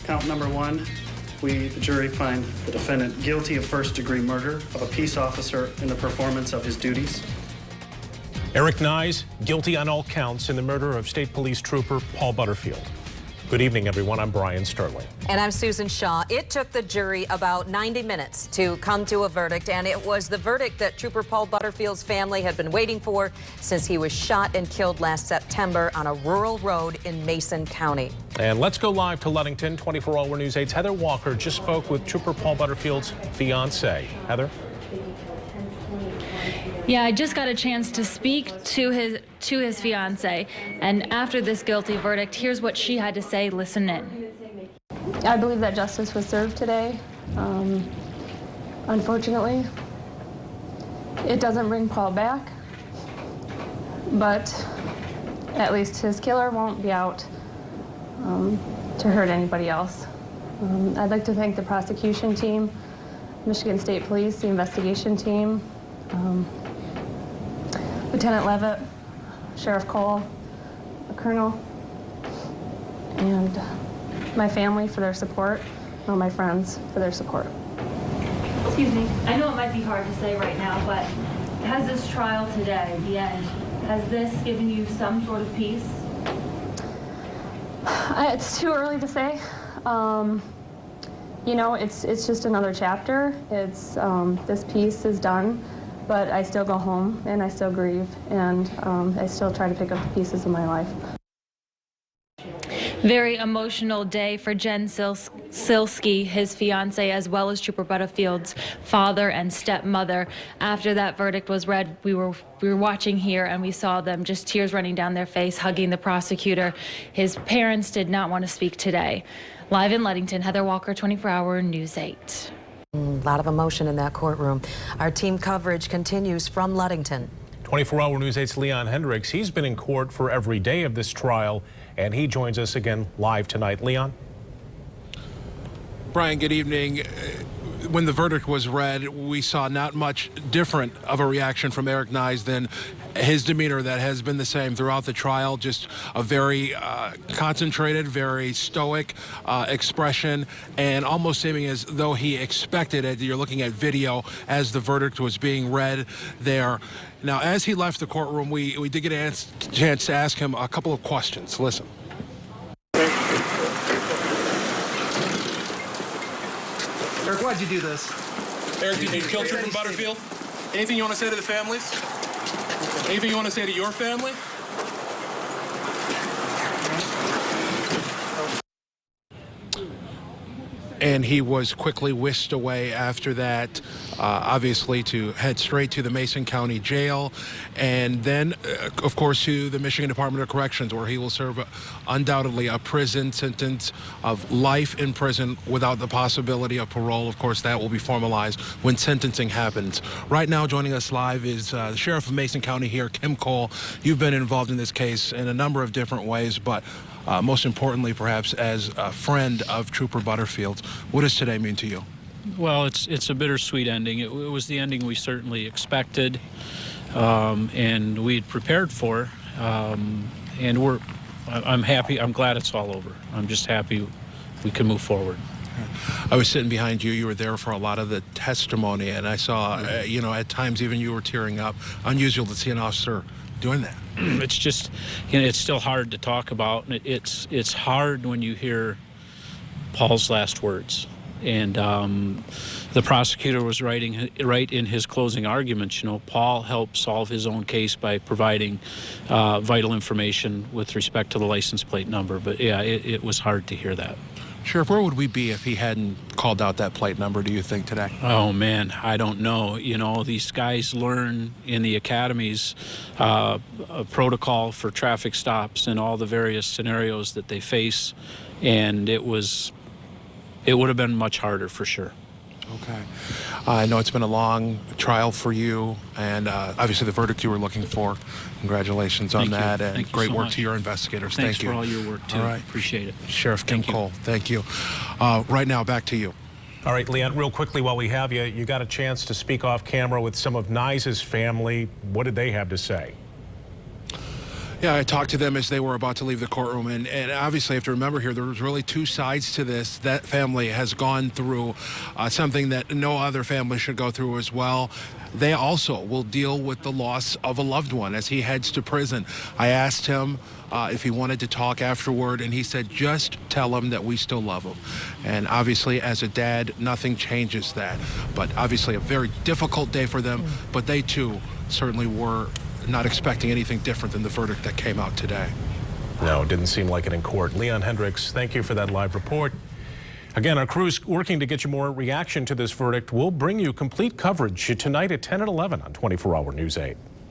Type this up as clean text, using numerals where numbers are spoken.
Count number one, the jury, find the defendant guilty of first-degree murder of a peace officer in the performance of his duties. Eric Knysz, guilty on all counts in the murder of State Police Trooper Paul Butterfield. Good evening, everyone. I'm Brian Sterling. And I'm Susan Shaw. It took the jury about 90 minutes to come to a verdict, and it was the verdict that Trooper Paul Butterfield's family had been waiting for since he was shot and killed last September on a rural road in Mason County. And let's go live to Ludington. 24-Hour News 8's Heather Walker just spoke with Trooper Paul Butterfield's fiancée. Heather? Yeah, I just got a chance to speak to his fiance, and after this guilty verdict, here's what she had to say. Listen in. I believe that justice was served today. Unfortunately, it doesn't bring Paul back, but at least his killer won't be out to hurt anybody else. I'd like to thank the prosecution team, Michigan State Police, the investigation team, Lieutenant Levitt, Sheriff Cole, the Colonel, and my family for their support, and all my friends for their support. Excuse me. I know it might be hard to say right now, but has this trial today, the end, has this given you some sort of peace? It's too early to say. You know, it's just another chapter. It's this piece is done. But I still go home, and I still grieve, and I still try to pick up the pieces of my life. Very emotional day for Jen Silsky, his fiance, as well as Trooper Butterfield's father and stepmother. After that verdict was read, we were watching here, and we saw them, just tears running down their face, hugging the prosecutor. His parents did not want to speak today. Live in Ludington, Heather Walker, 24-Hour News 8. A lot of emotion in that courtroom. Our team coverage continues from Ludington. 24-Hour News 8's Leon Hendricks. He's been in court for every day of this trial, and he joins us again live tonight. Leon? Brian, good evening. When the verdict was read, we saw not much different of a reaction from Eric Knysz than his demeanor that has been the same throughout the trial. Just a very concentrated, very stoic expression, and almost seeming as though he expected it. You're looking at video as the verdict was being read there. Now, as he left the courtroom, we did get a chance to ask him a couple of questions. Listen. Eric, why'd you do this? Eric, did you kill Trooper Butterfield? Anything you want to say to the families? Anything you want to say to your family? And he was quickly whisked away after that, obviously to head straight to the Mason County Jail, and then, of course, to the Michigan Department of Corrections, where he will serve undoubtedly a prison sentence of life in prison without the possibility of parole. Of course, that will be formalized when sentencing happens. Right now, joining us live is the Sheriff of Mason County here, Kim Cole. You've been involved in this case in a number of different ways, but most importantly, perhaps, as a friend of Trooper Butterfield. What does today mean to you? Well, it's a bittersweet ending. It was the ending we certainly expected, and we'd prepared for. And I'm happy. I'm glad it's all over. I'm just happy we can move forward. I was sitting behind you. You were there for a lot of the testimony, and I saw, you know, at times even you were tearing up. Unusual to see an officer doing that. It's just, you know, it's still hard to talk about. It's hard when you hear Paul's last words. And the prosecutor was right in his closing arguments. You know, Paul helped solve his own case by providing vital information with respect to the license plate number. But yeah, it was hard to hear that. Sheriff, where would we be if he hadn't called out that plate number, do you think, today? Oh, man, I don't know. You know, these guys learn in the academies a protocol for traffic stops and all the various scenarios that they face, and it would have been much harder for sure. Okay. I know it's been a long trial for you, and obviously the verdict you were looking for. Congratulations on that, and great work to your investigators. Thanks Thank you. for all your work, too. All right. Appreciate it. Sheriff Kim Cole, thank you. Right now, back to you. All right, Leon, real quickly while we have you, you got a chance to speak off camera with some of Knysz's family. What did they have to say? Yeah, I talked to them as they were about to leave the courtroom, and obviously I have to remember here, there was really two sides to this. That family has gone through something that no other family should go through as well. They also will deal with the loss of a loved one as he heads to prison. I asked him if he wanted to talk afterward, and he said, just tell him that we still love him. And obviously, as a dad, nothing changes that. But obviously a very difficult day for them, but they too certainly were not expecting anything different than the verdict that came out today. No, it didn't seem like it in court. Leon Hendricks, thank you for that live report. Again, our crew's working to get you more reaction to this verdict. We'll bring you complete coverage tonight at 10 and 11 on 24 Hour News 8.